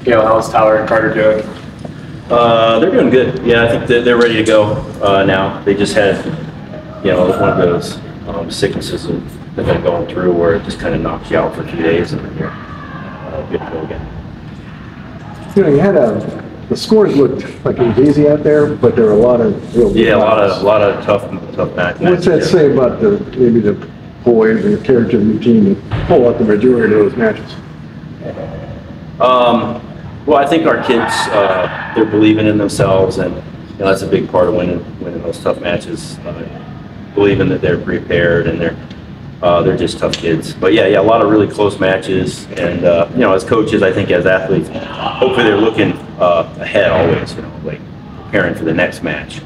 Cael, how's Tyler and Carter doing? They're doing good. Yeah, I think they're ready to go now. They just had, one of those sicknesses that they're going through where it just kind of knocks you out for 2 days, and then you're good to go again. You had the scores looked like it was easy out there, but there were a lot of real good a lot of tough matches. What's that say about maybe the boys and the character of the team that pull out the majority of those matches? Well, I think our kids, they're believing in themselves, and that's a big part of winning those tough matches. Believing that they're prepared, and they're just tough kids. But yeah, a lot of really close matches, and as coaches, I think as athletes, hopefully they're looking ahead always, like preparing for the next match,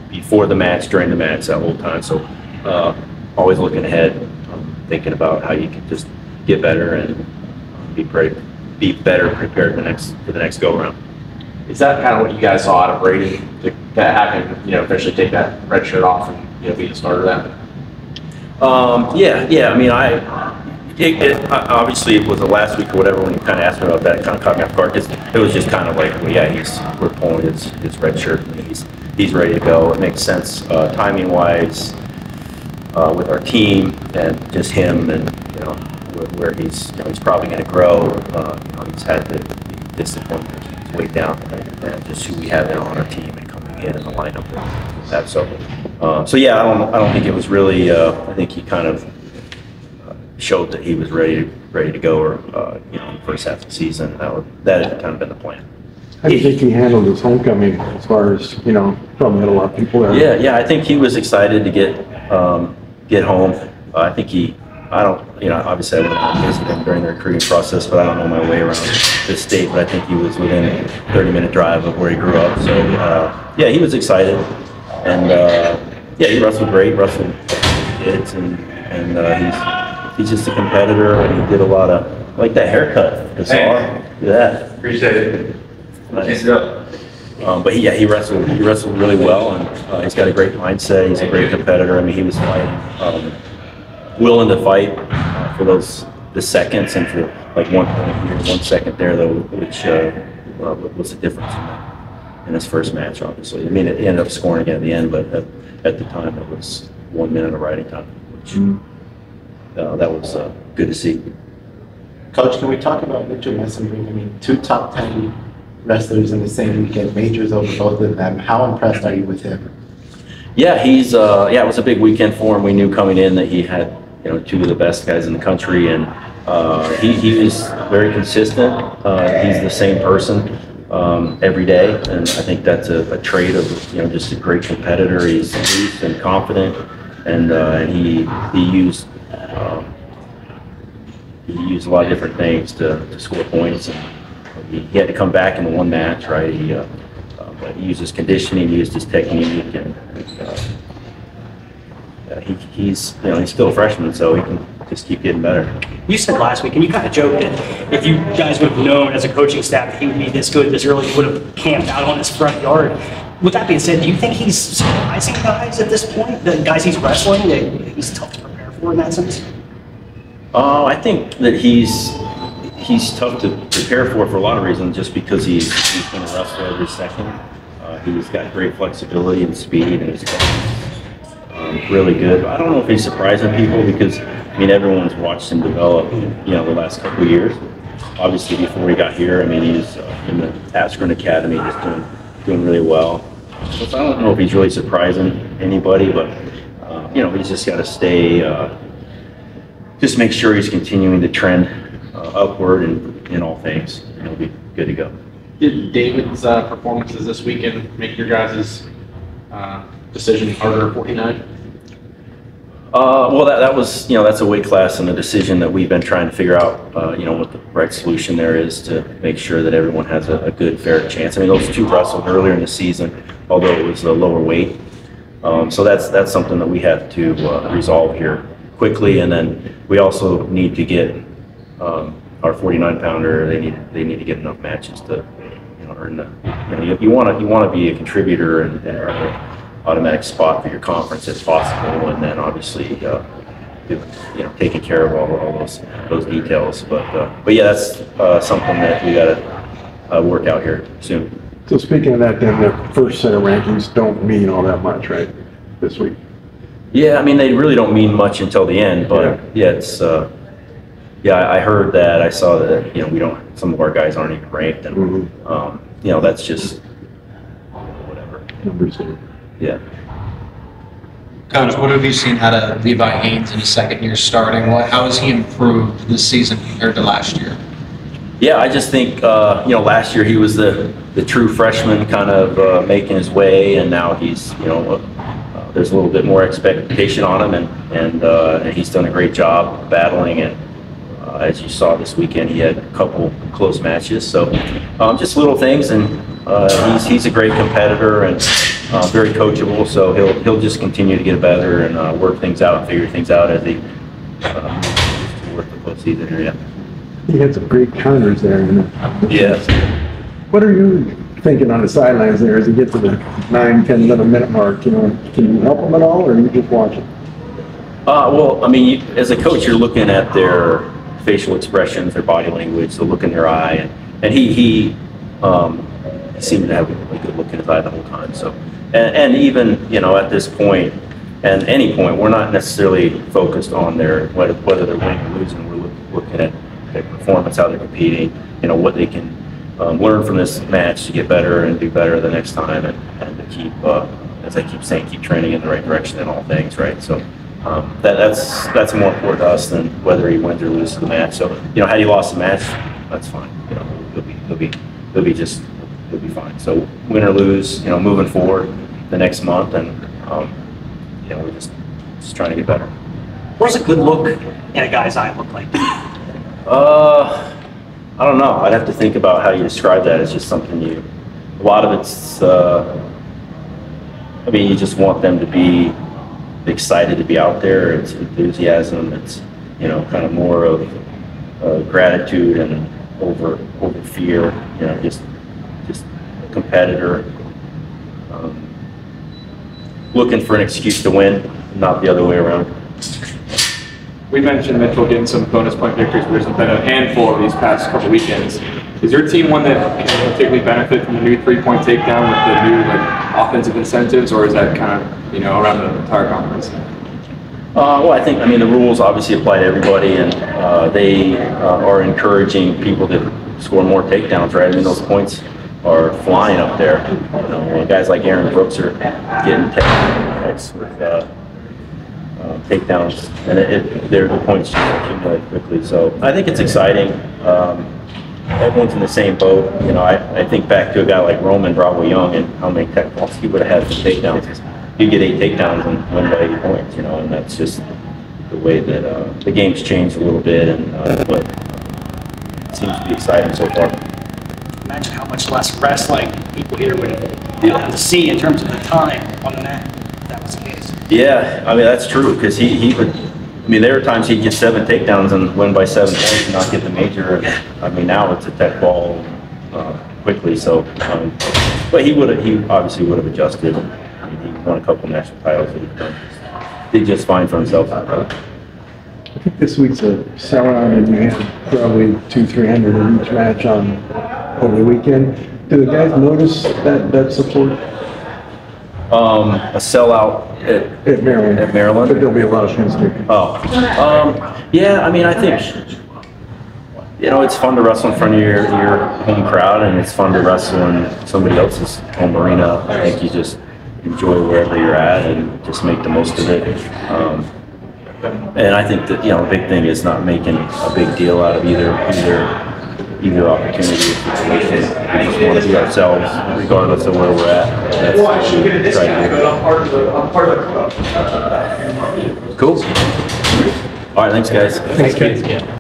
before the match, during the match, that whole time. So always looking ahead, thinking about how you can just get better and be better prepared for the next go around. Is that kind of what you guys saw out of Braeden to have him, officially take that red shirt off and be the starter then? Yeah. I mean, obviously it was the last week or whatever when you kind of asked me about that. It kind of caught me off guard because it was just kind of like, well, yeah, we're pulling his red shirt. He's ready to go. It makes sense timing wise with our team and just him and where he's probably going to grow. He's had to be disciplined, his weight down, and just who we have on our team and coming in the lineup and that. So yeah, I don't think it was really. I think he kind of showed that he was ready to go, or in the first half of the season. That had kind of been the plan. How do you think he handled his homecoming as far as, probably had a lot of people there? Yeah, I think he was excited to get home. I think obviously I went to visit him during the recruiting process, but I don't know my way around this state, but I think he was within a 30-minute drive of where he grew up. So yeah, he was excited, and he wrestled great, wrestled kids, and he's just a competitor, and he did a lot of, like that haircut. Look at that. Appreciate it. Nice. But he wrestled really well, and he's got a great mindset. He's a great competitor. I mean, he was fighting, willing to fight for the seconds, and for like 1 point here, 1 second there, though, which was the difference in his first match. Obviously, I mean, it ended up scoring again at the end, but at the time it was 1 minute of riding time, which that was good to see. Coach, can we talk about Mitchell Mesenbrink? I mean, 2 top 10 wrestlers in the same weekend, majors over both of them. How impressed are you with him? Yeah, it was a big weekend for him. We knew coming in that he had 2 of the best guys in the country, and he was very consistent. He's the same person every day, and I think that's a trait of just a great competitor. He's loose and confident, and he used a lot of different things to score points. And he had to come back in the 1 match, right? But he used his conditioning, he used his technique, and he's still a freshman, so he can just keep getting better. You said last week, and you kind of joked that if you guys would have known as a coaching staff that he would be this good this early, you would have camped out on his front yard. With that being said, do you think he's surprising guys at this point, the guys he's wrestling, that he's tough to prepare for in that sense? I think that he's tough to prepare for a lot of reasons, just because he's going to wrestle every second. He's got great flexibility and speed, and he's really good. I don't know if he's surprising people, because everyone's watched him develop the last couple of years. Obviously before he got here, he was in the Askren Academy, just doing really well. So I don't know if he's really surprising anybody, but he's just got to stay, just make sure he's continuing to trend upward in all things, and he'll be good to go. Did David's performances this weekend make your guys' decision harder, 49? Well, that was, that's a weight class and a decision that we've been trying to figure out, what the right solution there is to make sure that everyone has a good, fair chance. Those 2 wrestled earlier in the season, although it was a lower weight. So that's something that we have to resolve here quickly, and then we also need to get our 49-pounder. They need to get enough matches to earn the. You want to be a contributor and earn an automatic spot for your conference if possible, and then obviously taking care of all those details. But yeah, that's something that we got to work out here soon. So speaking of that, then the first set of rankings don't mean all that much, right, this week? Yeah, I mean, they really don't mean much until the end, but yeah, it's, I heard that, I saw that, some of our guys aren't even ranked, and, that's just, whatever. Numbers. Yeah. Coach, what have you seen out of Levi Haines in his second year starting? How has he improved this season compared to last year? Yeah, I just think, last year he was the true freshman kind of making his way, and now he's, there's a little bit more expectation on him, and he's done a great job battling, and as you saw this weekend, he had a couple close matches. So just little things, and he's a great competitor and very coachable, so he'll just continue to get better and work things out and figure things out as he work the postseason here, yeah. He had some great counters there. Yeah. What are you thinking on the sidelines there as he gets to the 9, 10, 11 minute mark? Can you help him at all, or are you just watching? Well, I mean, as a coach, you're looking at their facial expressions, their body language, the look in their eye, and he seemed to have a good look in his eye the whole time. So, and even at this point, and any point, we're not necessarily focused on whether they're winning or losing. We're looking at their performance, how they're competing, what they can learn from this match to get better and do better the next time, and to keep, as I keep saying, keep trending in the right direction in all things, right? So that's more important to us than whether he wins or loses the match. So had he lost the match, that's fine. He'll be fine. So win or lose, moving forward the next month, and we're just trying to get better. What does a good look in a guy's eye look like? I don't know. I'd have to think about how you describe that. It's just something a lot of it's, you just want them to be excited to be out there. It's enthusiasm. It's, kind of more of gratitude and over fear, just a competitor, looking for an excuse to win, not the other way around. We mentioned Mitchell getting some bonus point victories, but there's been a handful of these past couple weekends. Is your team one that can particularly benefit from the new 3-point takedown with the new offensive incentives, or is that kind of around the entire conference? Well, I think the rules obviously apply to everybody, and they are encouraging people to score more takedowns, right? Those points are flying up there. Guys like Aaron Brooks are getting takedowns with takedowns, and the points accumulate quickly. So I think it's exciting. Everyone's in the same boat. I think back to a guy like Roman Bravo Young and how many tech balls he would have had for takedowns. He'd get 8 takedowns and win by 8 points, and that's just the way that the game's changed a little bit, and but it seems to be exciting so far. Imagine how much less wrestling people here would have to see in terms of the time on the mat, if that was the case. Yeah, that's true, because he would, there were times he'd get 7 takedowns and win by 7 points and not get the major. Now it's a tech ball quickly, so, but he obviously would have adjusted. He won a couple national titles that he did just fine for himself. I think this week's a sellout, and you had probably 200-300 in each match over the weekend. Do the guys notice that support? A sellout At Maryland. At Maryland? But there'll be a lot of Penn State. Yeah, I think, it's fun to wrestle in front of your home crowd, and it's fun to wrestle in somebody else's home arena. I think you just enjoy wherever you're at and just make the most of it. And I think that, the big thing is not making a big deal out of either opportunity or situation. We just want to be ourselves regardless of where we're at. That's what we try to do. I'm part of the club. Cool. All right, thanks guys. Thanks, guys.